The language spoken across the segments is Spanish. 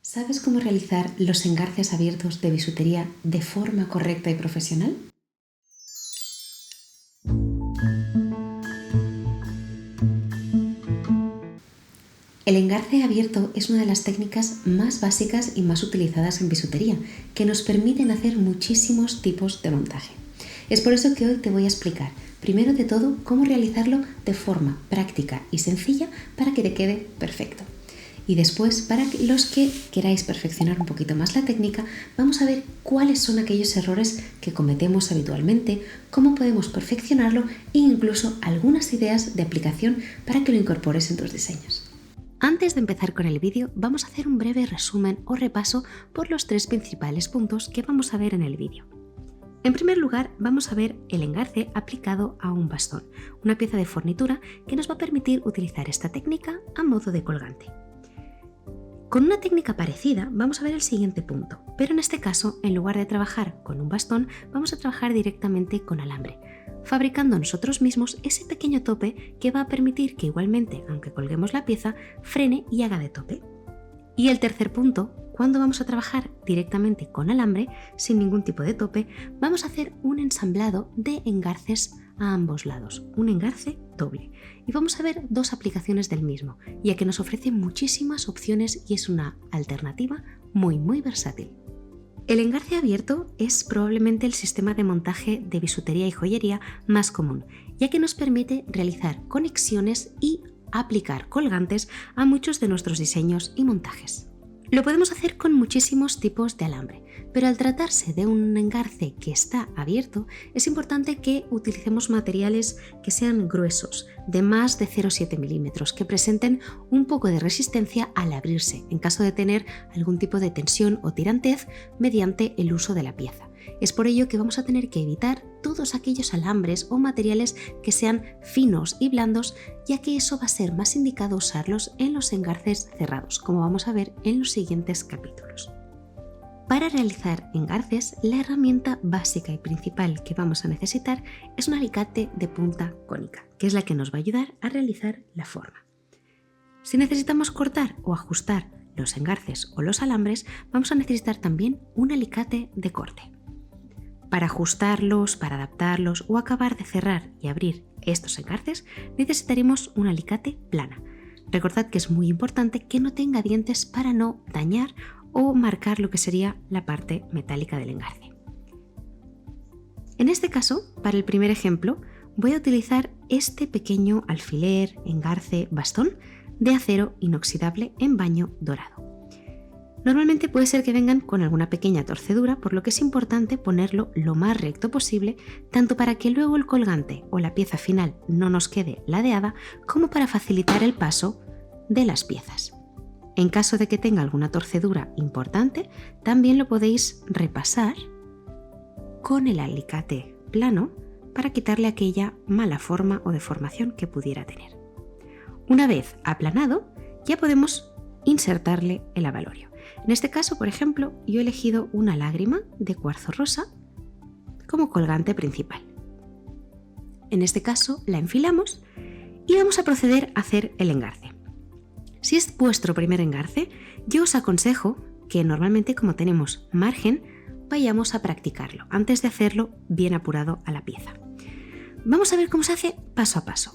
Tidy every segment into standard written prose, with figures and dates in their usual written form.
¿Sabes cómo realizar los engarces abiertos de bisutería de forma correcta y profesional? El engarce abierto es una de las técnicas más básicas y más utilizadas en bisutería, que nos permiten hacer muchísimos tipos de montaje. Es por eso que hoy te voy a explicar, primero de todo, cómo realizarlo de forma práctica y sencilla para que te quede perfecto. Y después, para los que queráis perfeccionar un poquito más la técnica, vamos a ver cuáles son aquellos errores que cometemos habitualmente, cómo podemos perfeccionarlo e incluso algunas ideas de aplicación para que lo incorpores en tus diseños. Antes de empezar con el vídeo, vamos a hacer un breve resumen o repaso por los 3 principales puntos que vamos a ver en el vídeo. En primer lugar, vamos a ver el engarce aplicado a un bastón, una pieza de fornitura que nos va a permitir utilizar esta técnica a modo de colgante. Con una técnica parecida vamos a ver el siguiente punto, pero en este caso, en lugar de trabajar con un bastón, vamos a trabajar directamente con alambre, fabricando nosotros mismos ese pequeño tope que va a permitir que igualmente, aunque colguemos la pieza, frene y haga de tope. Y el tercer punto, cuando vamos a trabajar directamente con alambre, sin ningún tipo de tope, vamos a hacer un ensamblado de engarces a ambos lados, un engarce doble. Y vamos a ver 2 aplicaciones del mismo, ya que nos ofrece muchísimas opciones y es una alternativa muy versátil. El engarce abierto es probablemente el sistema de montaje de bisutería y joyería más común, ya que nos permite realizar conexiones y aplicar colgantes a muchos de nuestros diseños y montajes. Lo podemos hacer con muchísimos tipos de alambre, pero al tratarse de un engarce que está abierto, es importante que utilicemos materiales que sean gruesos, de más de 0,7 milímetros, que presenten un poco de resistencia al abrirse, en caso de tener algún tipo de tensión o tirantez mediante el uso de la pieza. Es por ello que vamos a tener que evitar todos aquellos alambres o materiales que sean finos y blandos, ya que eso va a ser más indicado usarlos en los engarces cerrados, como vamos a ver en los siguientes capítulos. Para realizar engarces, la herramienta básica y principal que vamos a necesitar es un alicate de punta cónica, que es la que nos va a ayudar a realizar la forma. Si necesitamos cortar o ajustar los engarces o los alambres, vamos a necesitar también un alicate de corte. Para ajustarlos, para adaptarlos o acabar de cerrar y abrir estos engarces, necesitaremos un alicate plana. Recordad que es muy importante que no tenga dientes para no dañar o marcar lo que sería la parte metálica del engarce. En este caso, para el primer ejemplo, voy a utilizar este pequeño alfiler, engarce, bastón de acero inoxidable en baño dorado. Normalmente puede ser que vengan con alguna pequeña torcedura, por lo que es importante ponerlo lo más recto posible, tanto para que luego el colgante o la pieza final no nos quede ladeada, como para facilitar el paso de las piezas. En caso de que tenga alguna torcedura importante, también lo podéis repasar con el alicate plano para quitarle aquella mala forma o deformación que pudiera tener. Una vez aplanado, ya podemos insertarle el abalorio. En este caso, por ejemplo, yo he elegido una lágrima de cuarzo rosa como colgante principal. En este caso la enfilamos y vamos a proceder a hacer el engarce. Si es vuestro primer engarce, yo os aconsejo que normalmente, como tenemos margen, vayamos a practicarlo antes de hacerlo bien apurado a la pieza. Vamos a ver cómo se hace paso a paso.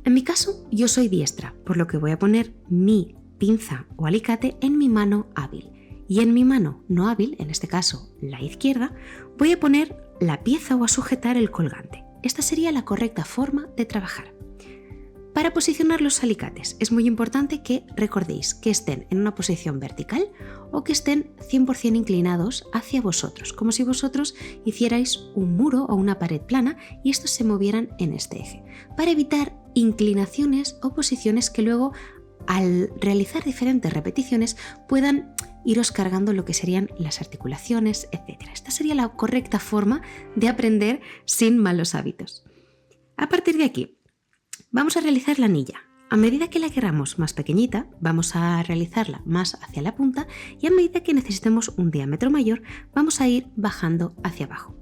En mi caso, yo soy diestra, por lo que voy a poner mi pinza o alicate en mi mano hábil, y en mi mano no hábil, en este caso la izquierda, voy a poner la pieza o a sujetar el colgante. Esta sería la correcta forma de trabajar. Para posicionar los alicates es muy importante que recordéis que estén en una posición vertical o que estén 100% inclinados hacia vosotros, como si vosotros hicierais un muro o una pared plana y estos se movieran en este eje, para evitar inclinaciones o posiciones que luego, al realizar diferentes repeticiones, puedan iros cargando lo que serían las articulaciones, etc. Esta sería la correcta forma de aprender sin malos hábitos. A partir de aquí, vamos a realizar la anilla. A medida que la queramos más pequeñita, vamos a realizarla más hacia la punta y a medida que necesitemos un diámetro mayor, vamos a ir bajando hacia abajo.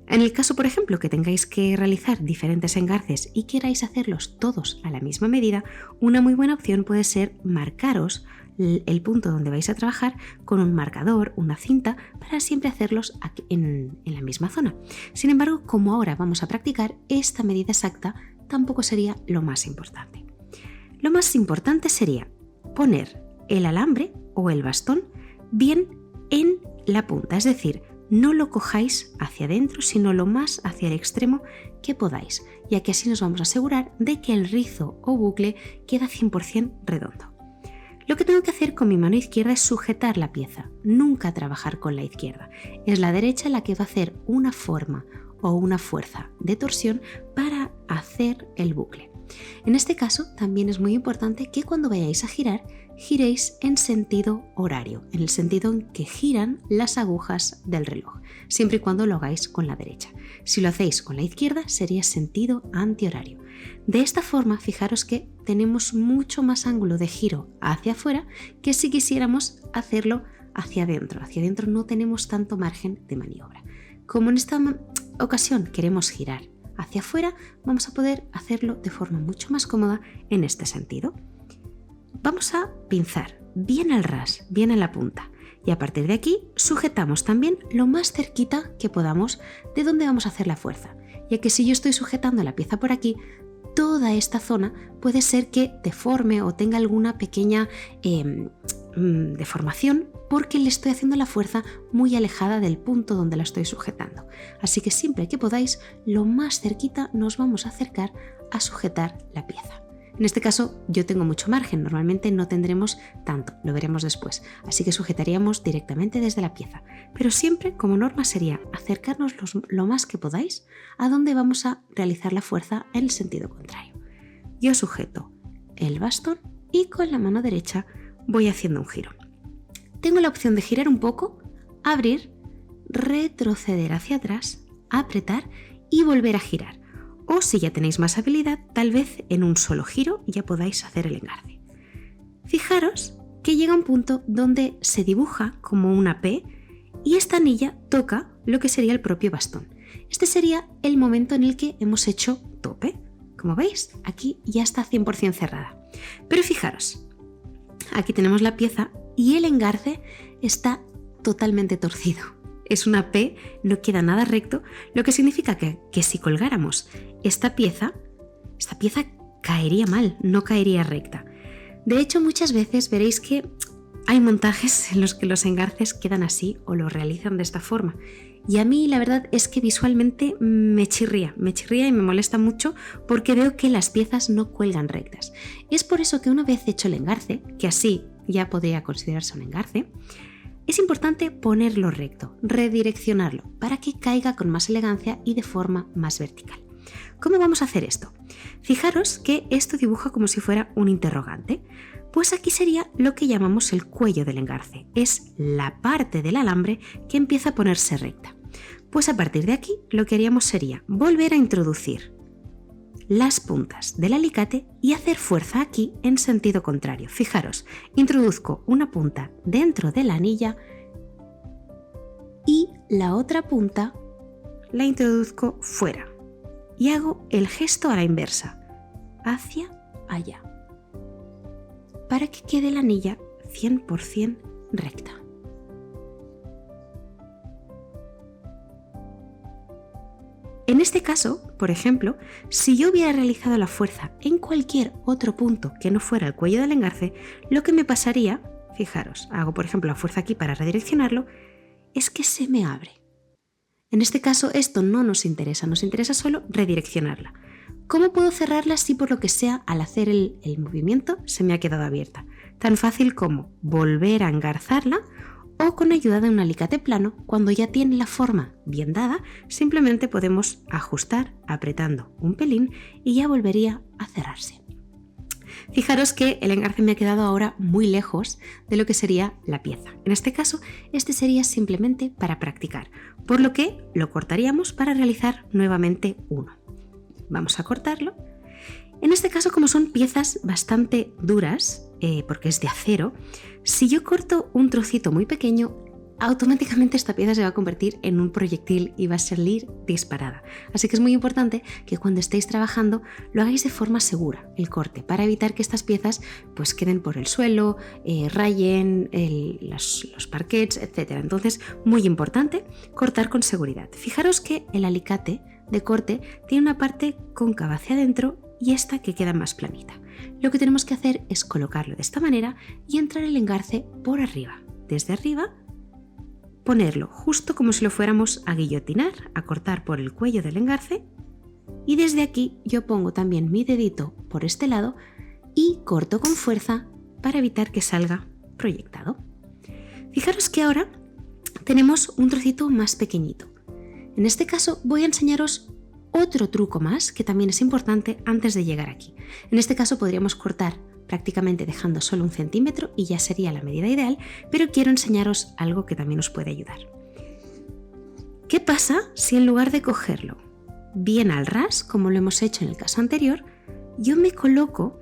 En el caso, por ejemplo, que tengáis que realizar diferentes engarces y queráis hacerlos todos a la misma medida, una muy buena opción puede ser marcaros el punto donde vais a trabajar con un marcador, una cinta, para siempre hacerlos en la misma zona. Sin embargo, como ahora vamos a practicar, esta medida exacta tampoco sería lo más importante. Lo más importante sería poner el alambre o el bastón bien en la punta, es decir, no lo cojáis hacia adentro, sino lo más hacia el extremo que podáis, ya que así nos vamos a asegurar de que el rizo o bucle queda 100% redondo. Lo que tengo que hacer con mi mano izquierda es sujetar la pieza, nunca trabajar con la izquierda. Es la derecha la que va a hacer una forma o una fuerza de torsión para hacer el bucle. En este caso también es muy importante que cuando vayáis a girar, giréis en sentido horario, en el sentido en que giran las agujas del reloj, siempre y cuando lo hagáis con la derecha. Si lo hacéis con la izquierda sería sentido antihorario. De esta forma, fijaros que tenemos mucho más ángulo de giro hacia afuera que si quisiéramos hacerlo hacia adentro. Hacia adentro no tenemos tanto margen de maniobra. Como en esta ocasión queremos girar hacia afuera, vamos a poder hacerlo de forma mucho más cómoda en este sentido. Vamos a pinzar bien al ras, bien en la punta, y a partir de aquí sujetamos también lo más cerquita que podamos de donde vamos a hacer la fuerza, ya que si yo estoy sujetando la pieza por aquí, toda esta zona puede ser que deforme o tenga alguna pequeña deformación porque le estoy haciendo la fuerza muy alejada del punto donde la estoy sujetando. Así que siempre que podáis, lo más cerquita nos vamos a acercar a sujetar la pieza. En este caso yo tengo mucho margen, normalmente no tendremos tanto, lo veremos después, así que sujetaríamos directamente desde la pieza, pero siempre como norma sería acercarnos lo más que podáis a donde vamos a realizar la fuerza en el sentido contrario. Yo sujeto el bastón y con la mano derecha voy haciendo un giro. Tengo la opción de girar un poco, abrir, retroceder hacia atrás, apretar y volver a girar. O si ya tenéis más habilidad, tal vez en un solo giro ya podáis hacer el engarce. Fijaros que llega un punto donde se dibuja como una P y esta anilla toca lo que sería el propio bastón. Este sería el momento en el que hemos hecho tope. Como veis, aquí ya está 100% cerrada. Pero fijaros, aquí tenemos la pieza y el engarce está totalmente torcido. Es una P, no queda nada recto, lo que significa que si colgáramos esta pieza caería mal, no caería recta. De hecho, muchas veces veréis que hay montajes en los que los engarces quedan así o los realizan de esta forma. Y a mí la verdad es que visualmente me chirría y me molesta mucho porque veo que las piezas no cuelgan rectas. Es por eso que una vez hecho el engarce, que así ya podría considerarse un engarce, es importante ponerlo recto, redireccionarlo, para que caiga con más elegancia y de forma más vertical. ¿Cómo vamos a hacer esto? Fijaros que esto dibuja como si fuera un interrogante. Pues aquí sería lo que llamamos el cuello del engarce. Es la parte del alambre que empieza a ponerse recta. Pues a partir de aquí lo que haríamos sería volver a introducir las puntas del alicate y hacer fuerza aquí en sentido contrario. Fijaros, introduzco una punta dentro de la anilla y la otra punta la introduzco fuera y hago el gesto a la inversa, hacia allá, para que quede la anilla 100% recta. En este caso, por ejemplo, si yo hubiera realizado la fuerza en cualquier otro punto que no fuera el cuello del engarce, lo que me pasaría, fijaros, hago por ejemplo la fuerza aquí para redireccionarlo, es que se me abre. En este caso esto no nos interesa solo redireccionarla. ¿Cómo puedo cerrarla si por lo que sea al hacer el movimiento se me ha quedado abierta? Tan fácil como volver a engarzarla o con ayuda de un alicate plano, cuando ya tiene la forma bien dada, simplemente podemos ajustar apretando un pelín y ya volvería a cerrarse. Fijaros que el engarce me ha quedado ahora muy lejos de lo que sería la pieza. En este caso, este sería simplemente para practicar, por lo que lo cortaríamos para realizar nuevamente uno. Vamos a cortarlo. En este caso, como son piezas bastante duras, porque es de acero, si yo corto un trocito muy pequeño, automáticamente esta pieza se va a convertir en un proyectil y va a salir disparada. Así que es muy importante que cuando estéis trabajando lo hagáis de forma segura, el corte, para evitar que estas piezas pues queden por el suelo, rayen los parquets, etc. Entonces, muy importante cortar con seguridad. Fijaros que el alicate de corte tiene una parte cóncava hacia adentro y esta que queda más planita. Lo que tenemos que hacer es colocarlo de esta manera y entrar el engarce por arriba. Desde arriba, ponerlo justo como si lo fuéramos a guillotinar, a cortar por el cuello del engarce, y desde aquí yo pongo también mi dedito por este lado y corto con fuerza para evitar que salga proyectado. Fijaros que ahora tenemos un trocito más pequeñito. En este caso voy a enseñaros otro truco más que también es importante antes de llegar aquí. En este caso podríamos cortar prácticamente dejando solo 1 centímetro y ya sería la medida ideal, pero quiero enseñaros algo que también os puede ayudar. ¿Qué pasa si en lugar de cogerlo bien al ras, como lo hemos hecho en el caso anterior, yo me coloco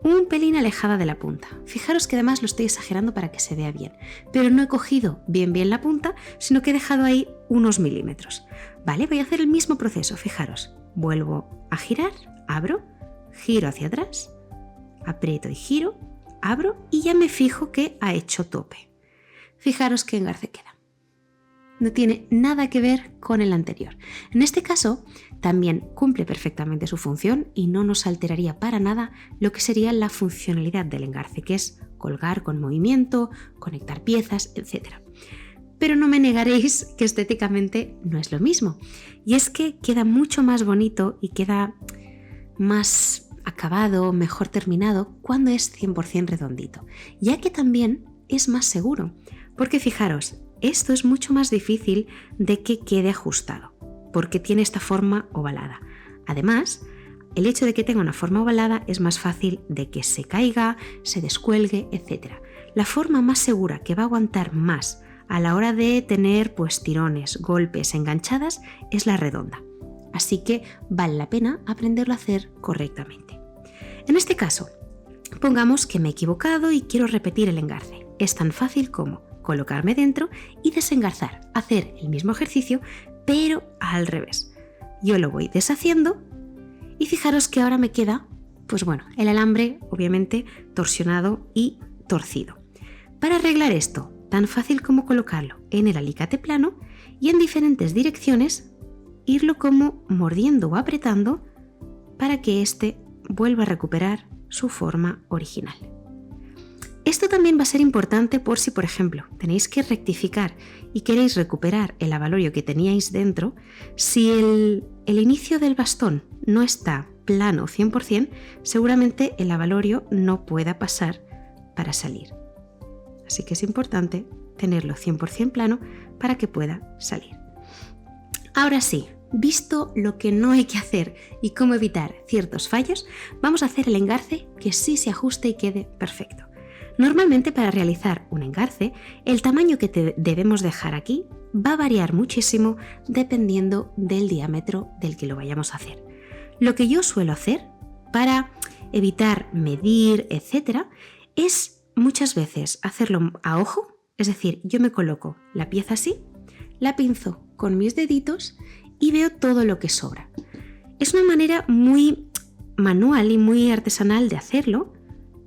un pelín alejada de la punta? Fijaros que además lo estoy exagerando para que se vea bien, pero no he cogido bien la punta, sino que he dejado ahí unos milímetros. Vale, voy a hacer el mismo proceso, fijaros. Vuelvo a girar, abro, giro hacia atrás, aprieto y giro, abro y ya me fijo que ha hecho tope. Fijaros qué engarce queda. No tiene nada que ver con el anterior. En este caso, también cumple perfectamente su función y no nos alteraría para nada lo que sería la funcionalidad del engarce, que es colgar con movimiento, conectar piezas, etc. Pero no me negaréis que estéticamente no es lo mismo. Y es que queda mucho más bonito y queda más acabado, mejor terminado cuando es 100% redondito, ya que también es más seguro. Porque fijaros, esto es mucho más difícil de que quede ajustado, porque tiene esta forma ovalada. Además, el hecho de que tenga una forma ovalada es más fácil de que se caiga, se descuelgue, etc. La forma más segura que va a aguantar más a la hora de tener pues tirones, golpes, enganchadas, es la redonda. Así que vale la pena aprenderlo a hacer correctamente. En este caso, pongamos que me he equivocado y quiero repetir el engarce. Es tan fácil como colocarme dentro y desengarzar, hacer el mismo ejercicio, pero al revés. Yo lo voy deshaciendo y fijaros que ahora me queda, pues bueno, el alambre obviamente torsionado y torcido. Para arreglar esto, tan fácil como colocarlo en el alicate plano y en diferentes direcciones, irlo como mordiendo o apretando para que éste vuelva a recuperar su forma original. Esto también va a ser importante por si, por ejemplo, tenéis que rectificar y queréis recuperar el abalorio que teníais dentro. Si el inicio del bastón no está plano 100%, seguramente el abalorio no pueda pasar para salir. Así que es importante tenerlo 100% plano para que pueda salir. Ahora sí, visto lo que no hay que hacer y cómo evitar ciertos fallos, vamos a hacer el engarce que sí se ajuste y quede perfecto. Normalmente para realizar un engarce, el tamaño que debemos dejar aquí va a variar muchísimo dependiendo del diámetro del que lo vayamos a hacer. Lo que yo suelo hacer para evitar medir, etc., es muchas veces hacerlo a ojo, es decir, yo me coloco la pieza así, la pinzo con mis deditos y veo todo lo que sobra. Es una manera muy manual y muy artesanal de hacerlo,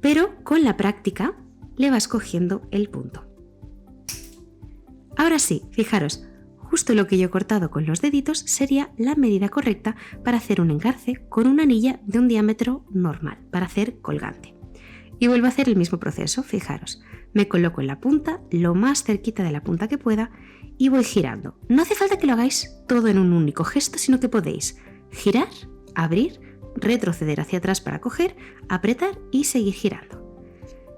pero con la práctica le vas cogiendo el punto. Ahora sí, fijaros, justo lo que yo he cortado con los deditos sería la medida correcta para hacer un engarce con una anilla de un diámetro normal, para hacer colgante. Y vuelvo a hacer el mismo proceso, fijaros, me coloco en la punta, lo más cerquita de la punta que pueda, y voy girando. No hace falta que lo hagáis todo en un único gesto, sino que podéis girar, abrir, retroceder hacia atrás para coger, apretar y seguir girando.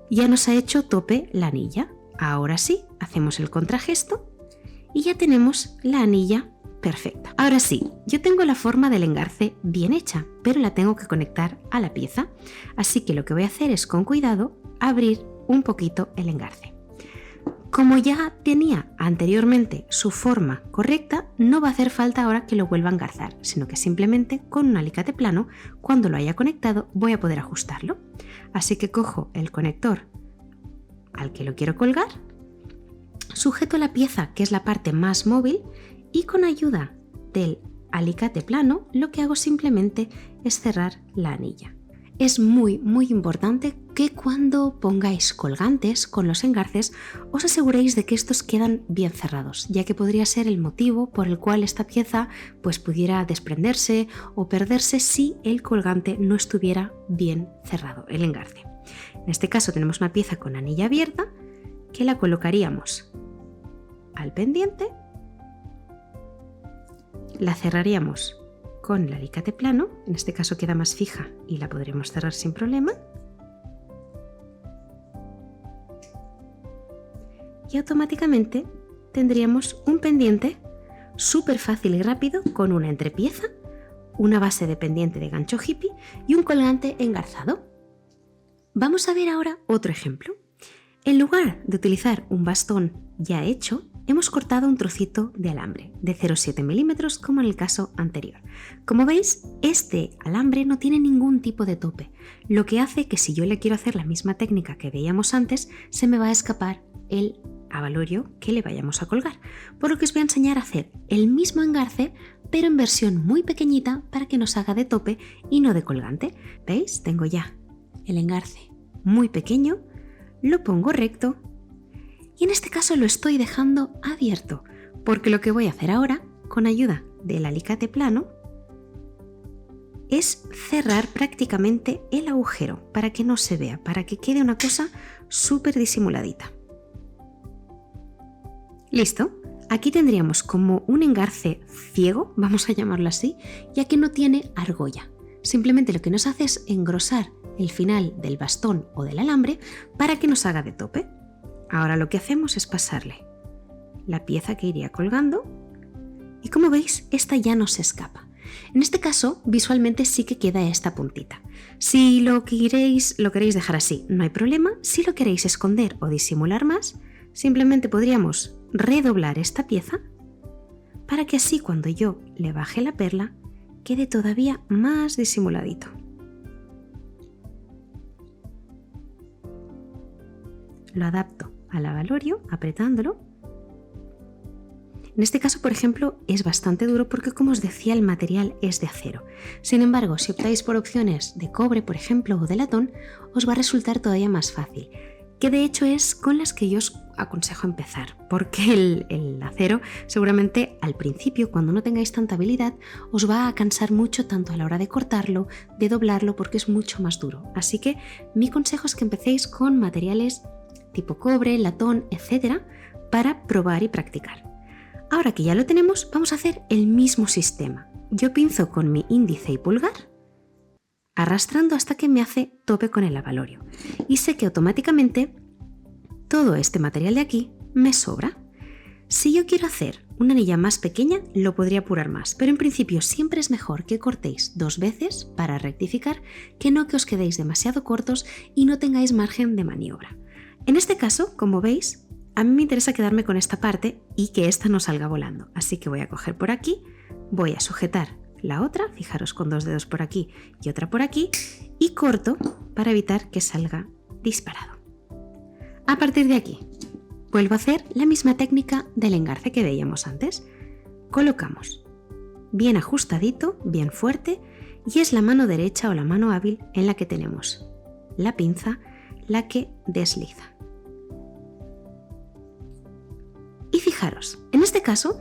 Ya nos ha hecho tope la anilla. Ahora sí, hacemos el contragesto y ya tenemos la anilla perfecta. Ahora sí, yo tengo la forma del engarce bien hecha, pero la tengo que conectar a la pieza. Así que lo que voy a hacer es, con cuidado, abrir un poquito el engarce. Como ya tenía anteriormente su forma correcta, no va a hacer falta ahora que lo vuelva a engarzar, sino que simplemente con un alicate plano, cuando lo haya conectado, voy a poder ajustarlo. Así que cojo el conector al que lo quiero colgar, sujeto la pieza, que es la parte más móvil, y con ayuda del alicate plano lo que hago simplemente es cerrar la anilla. Es muy importante que cuando pongáis colgantes con los engarces os aseguréis de que estos quedan bien cerrados, ya que podría ser el motivo por el cual esta pieza pues pudiera desprenderse o perderse si el colgante no estuviera bien cerrado, el engarce. En este caso tenemos una pieza con anilla abierta que la colocaríamos al pendiente, la cerraríamos con el alicate plano, en este caso queda más fija y la podremos cerrar sin problema. Y automáticamente tendríamos un pendiente súper fácil y rápido con una entrepieza, una base de pendiente de gancho hippie y un colgante engarzado. Vamos a ver ahora otro ejemplo. En lugar de utilizar un bastón ya hecho, hemos cortado un trocito de alambre de 0,7 milímetros como en el caso anterior. Como veis, este alambre no tiene ningún tipo de tope, lo que hace que si yo le quiero hacer la misma técnica que veíamos antes, se me va a escapar el abalorio que le vayamos a colgar. Por lo que os voy a enseñar a hacer el mismo engarce, pero en versión muy pequeñita para que nos haga de tope y no de colgante. ¿Veis? Tengo ya el engarce muy pequeño, lo pongo recto y en este caso lo estoy dejando abierto, porque lo que voy a hacer ahora, con ayuda del alicate plano, es cerrar prácticamente el agujero para que no se vea, para que quede una cosa súper disimuladita. ¿Listo? Aquí tendríamos como un engarce ciego, vamos a llamarlo así, ya que no tiene argolla. Simplemente lo que nos hace es engrosar el final del bastón o del alambre para que nos haga de tope. Ahora lo que hacemos es pasarle la pieza que iría colgando y como veis, esta ya no se escapa. En este caso, visualmente sí que queda esta puntita. Si lo queréis dejar así, no hay problema. Si lo queréis esconder o disimular más, simplemente podríamos redoblar esta pieza para que así cuando yo le baje la perla, quede todavía más disimuladito. Lo adapto al abalorio apretándolo. En este caso, por ejemplo, es bastante duro porque, como os decía, el material es de acero. Sin embargo, si optáis por opciones de cobre, por ejemplo, o de latón, os va a resultar todavía más fácil, que de hecho es con las que yo os aconsejo empezar, porque el acero seguramente al principio, cuando no tengáis tanta habilidad, os va a cansar mucho tanto a la hora de cortarlo, de doblarlo, porque es mucho más duro. Así que mi consejo es que empecéis con materiales tipo cobre, latón, etcétera, para probar y practicar. Ahora que ya lo tenemos, vamos a hacer el mismo sistema. Yo pinzo con mi índice y pulgar, arrastrando hasta que me hace tope con el abalorio. Y sé que automáticamente todo este material de aquí me sobra. Si yo quiero hacer una anilla más pequeña, lo podría apurar más, pero en principio siempre es mejor que cortéis 2 veces para rectificar, que no que os quedéis demasiado cortos y no tengáis margen de maniobra. En este caso, como veis, a mí me interesa quedarme con esta parte y que esta no salga volando. Así que voy a coger por aquí, voy a sujetar la otra, fijaros con 2 dedos por aquí y otra por aquí, y corto para evitar que salga disparado. A partir de aquí, vuelvo a hacer la misma técnica del engarce que veíamos antes. Colocamos bien ajustadito, bien fuerte, y es la mano derecha o la mano hábil en la que tenemos la pinza la que desliza. Y fijaros, en este caso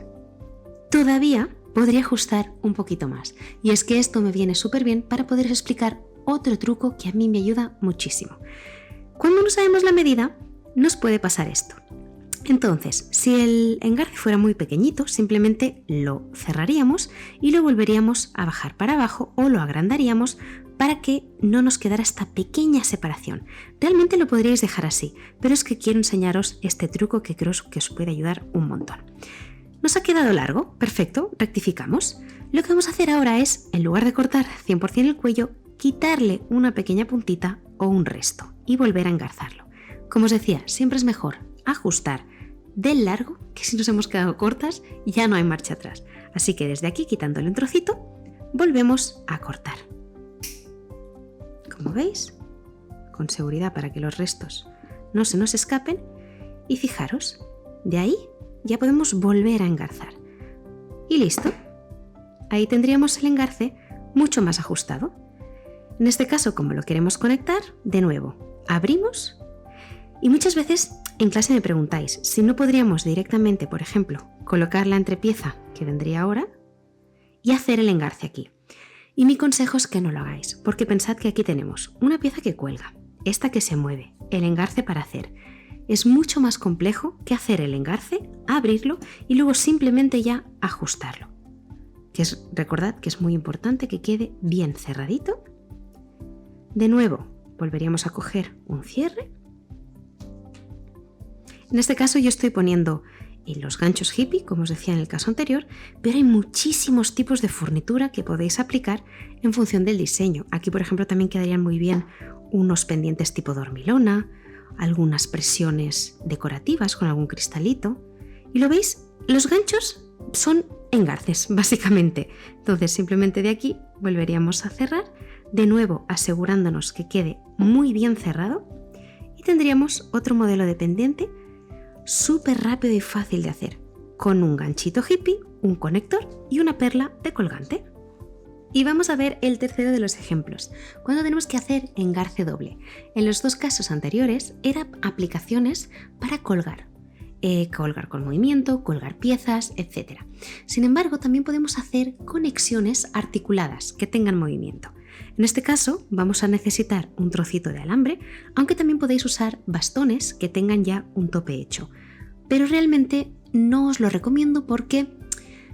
todavía podría ajustar un poquito más, y es que esto me viene súper bien para poder explicar otro truco que a mí me ayuda muchísimo. Cuando no sabemos la medida, nos puede pasar esto. Entonces, si el engarce fuera muy pequeñito, simplemente lo cerraríamos y lo volveríamos a bajar para abajo o lo agrandaríamos para que no nos quedara esta pequeña separación. Realmente lo podríais dejar así, pero es que quiero enseñaros este truco que creo que os puede ayudar un montón. ¿Nos ha quedado largo? Perfecto, rectificamos. Lo que vamos a hacer ahora es, en lugar de cortar 100% el cuello, quitarle una pequeña puntita o un resto y volver a engarzarlo. Como os decía, siempre es mejor ajustar del largo, que si nos hemos quedado cortas ya no hay marcha atrás. Así que desde aquí, quitándole un trocito, volvemos a cortar. Como veis, con seguridad para que los restos no se nos escapen. Y fijaros, De ahí ya podemos volver a engarzar. Y listo. Ahí tendríamos el engarce mucho más ajustado. En este caso, como lo queremos conectar, de nuevo, abrimos. Y muchas veces en clase me preguntáis si no podríamos directamente, por ejemplo, colocar la entrepieza que vendría ahora y hacer el engarce aquí. Y mi consejo es que no lo hagáis, porque pensad que aquí tenemos una pieza que cuelga, esta que se mueve, el engarce para hacer. Es mucho más complejo que hacer el engarce, abrirlo y luego simplemente ya ajustarlo. Recordad que es muy importante que quede bien cerradito. De nuevo, volveríamos a coger un cierre. En este caso yo estoy poniendo los ganchos hippie, como os decía en el caso anterior, pero hay muchísimos tipos de furnitura que podéis aplicar en función del diseño. Aquí, por ejemplo, también quedarían muy bien unos pendientes tipo dormilona, algunas presiones decorativas con algún cristalito. Y lo veis, los ganchos son engarces, básicamente. Entonces, simplemente de aquí volveríamos a cerrar, de nuevo asegurándonos que quede muy bien cerrado, y tendríamos otro modelo de pendiente súper rápido y fácil de hacer, con un ganchito hippie, un conector y una perla de colgante. Y vamos a ver el tercero de los ejemplos, cuando tenemos que hacer engarce doble. En los dos casos anteriores eran aplicaciones para colgar. Colgar con movimiento, colgar piezas, etc. Sin embargo, también podemos hacer conexiones articuladas que tengan movimiento. En este caso vamos a necesitar un trocito de alambre, aunque también podéis usar bastones que tengan ya un tope hecho. Pero realmente no os lo recomiendo porque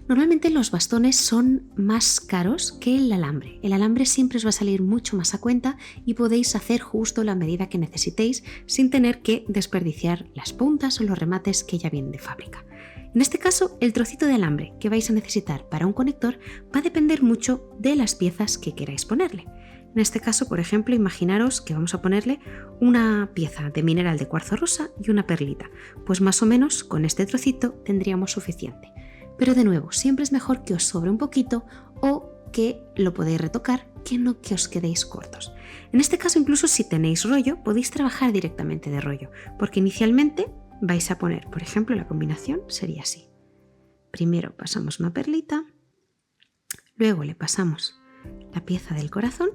normalmente los bastones son más caros que el alambre. El alambre siempre os va a salir mucho más a cuenta y podéis hacer justo la medida que necesitéis sin tener que desperdiciar las puntas o los remates que ya vienen de fábrica. En este caso, el trocito de alambre que vais a necesitar para un conector va a depender mucho de las piezas que queráis ponerle. En este caso, por ejemplo, imaginaros que vamos a ponerle una pieza de mineral de cuarzo rosa y una perlita. Pues más o menos con este trocito tendríamos suficiente. Pero de nuevo, siempre es mejor que os sobre un poquito o que lo podéis retocar, que no que os quedéis cortos. En este caso, incluso si tenéis rollo, podéis trabajar directamente de rollo, porque inicialmente vais a poner, por ejemplo, la combinación sería así. Primero pasamos una perlita, luego le pasamos la pieza del corazón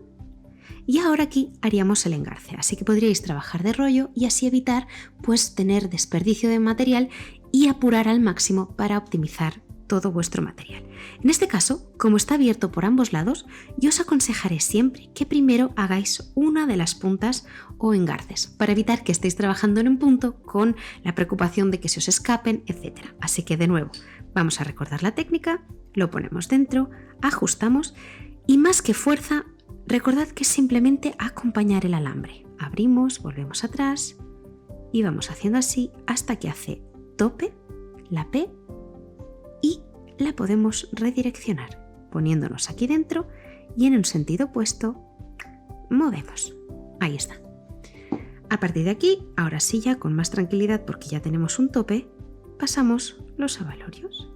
y ahora aquí haríamos el engarce. Así que podríais trabajar de rollo y así evitar pues tener desperdicio de material y apurar al máximo para optimizar todo vuestro material. En este caso, como está abierto por ambos lados, yo os aconsejaré siempre que primero hagáis una de las puntas o engarces para evitar que estéis trabajando en un punto con la preocupación de que se os escapen, etc. Así que de nuevo, vamos a recordar la técnica, lo ponemos dentro, ajustamos y más que fuerza, recordad que es simplemente acompañar el alambre. Abrimos, volvemos atrás y vamos haciendo así hasta que hace tope, la P, y la podemos redireccionar poniéndonos aquí dentro y en un sentido opuesto movemos. Ahí está. A partir de aquí, ahora sí ya con más tranquilidad porque ya tenemos un tope, pasamos los abalorios.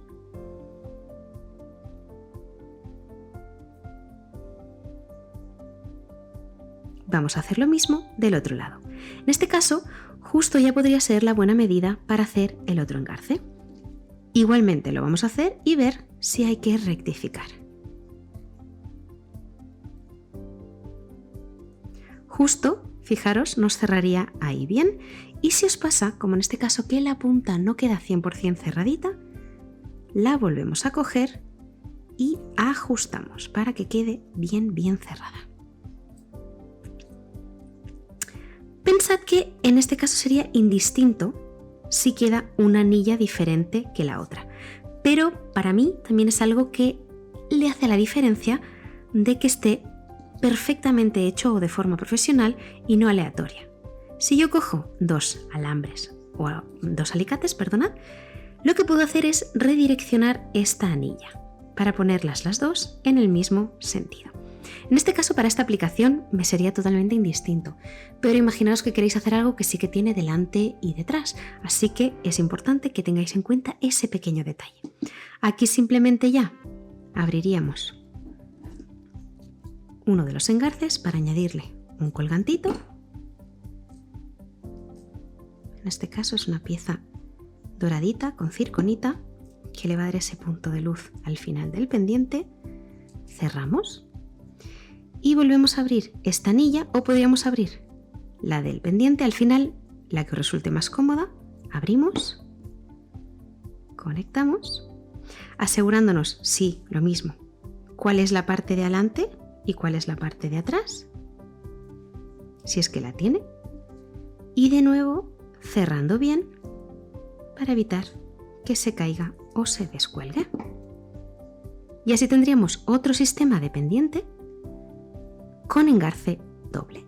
Vamos a hacer lo mismo del otro lado. En este caso, justo ya podría ser la buena medida para hacer el otro engarce. Igualmente lo vamos a hacer y ver si hay que rectificar. Justo, fijaros, nos cerraría ahí bien y si os pasa, como en este caso que la punta no queda 100% cerradita, la volvemos a coger y ajustamos para que quede bien cerrada. Pensad que en este caso sería indistinto si queda una anilla diferente que la otra. Pero para mí también es algo que le hace la diferencia de que esté perfectamente hecho o de forma profesional y no aleatoria. Si yo cojo dos alambres o dos alicates, perdonad, lo que puedo hacer es redireccionar esta anilla para ponerlas las dos en el mismo sentido. En este caso, para esta aplicación me sería totalmente indistinto, pero imaginaos que queréis hacer algo que sí que tiene delante y detrás, así que es importante que tengáis en cuenta ese pequeño detalle. Aquí simplemente ya abriríamos uno de los engarces para añadirle un colgantito. En este caso es una pieza doradita con circonita que le va a dar ese punto de luz al final del pendiente. Cerramos y volvemos a abrir esta anilla, o podríamos abrir la del pendiente al final, la que os resulte más cómoda. Abrimos, conectamos, asegurándonos, sí, lo mismo, cuál es la parte de adelante y cuál es la parte de atrás, si es que la tiene, y de nuevo cerrando bien para evitar que se caiga o se descuelgue. Y así tendríamos otro sistema de pendiente con engarce doble.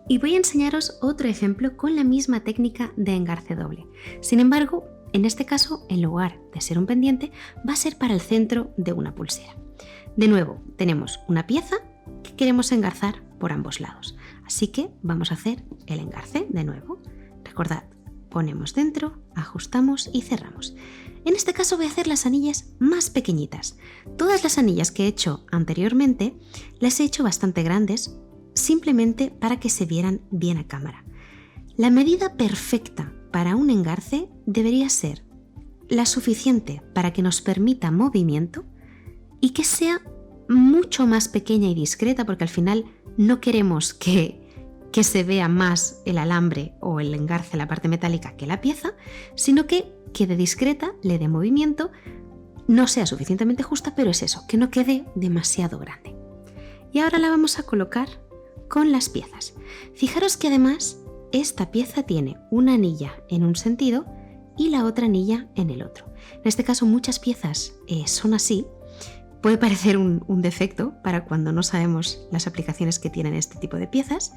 Y voy a enseñaros otro ejemplo con la misma técnica de engarce doble. Sin embargo, en este caso, en lugar de ser un pendiente, va a ser para el centro de una pulsera. De nuevo, tenemos una pieza que queremos engarzar por ambos lados. Así que vamos a hacer el engarce de nuevo. Recordad, ponemos dentro, ajustamos y cerramos. En este caso voy a hacer las anillas más pequeñitas. Todas las anillas que he hecho anteriormente las he hecho bastante grandes, simplemente para que se vieran bien a cámara. La medida perfecta para un engarce debería ser la suficiente para que nos permita movimiento y que sea mucho más pequeña y discreta, porque al final no queremos que se vea más el alambre o el engarce, la parte metálica, que la pieza, sino que quede discreta, le dé movimiento, no sea suficientemente justa, pero es eso, que no quede demasiado grande. Y ahora la vamos a colocar con las piezas. Fijaros que además esta pieza tiene una anilla en un sentido y la otra anilla en el otro. En este caso muchas piezas son así. Puede parecer un defecto para cuando no sabemos las aplicaciones que tienen este tipo de piezas,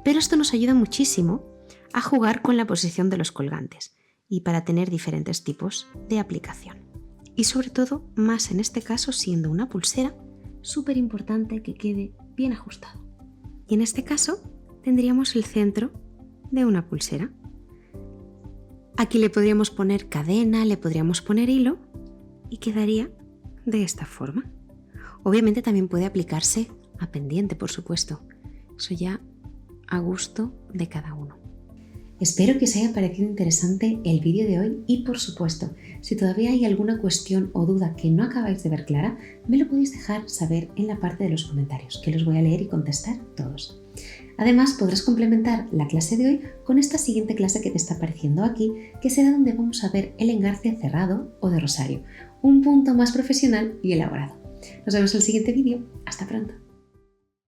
pero esto nos ayuda muchísimo a jugar con la posición de los colgantes y para tener diferentes tipos de aplicación. Y sobre todo, más en este caso, siendo una pulsera, súper importante que quede bien ajustado. Y en este caso tendríamos el centro de una pulsera. Aquí le podríamos poner cadena, le podríamos poner hilo y quedaría de esta forma. Obviamente también puede aplicarse a pendiente, por supuesto. Eso ya a gusto de cada uno. Espero que os haya parecido interesante el vídeo de hoy y, por supuesto, si todavía hay alguna cuestión o duda que no acabáis de ver clara, me lo podéis dejar saber en la parte de los comentarios, que los voy a leer y contestar todos. Además, podrás complementar la clase de hoy con esta siguiente clase que te está apareciendo aquí, que será donde vamos a ver el engarce cerrado o de rosario, un punto más profesional y elaborado. Nos vemos en el siguiente vídeo. Hasta pronto.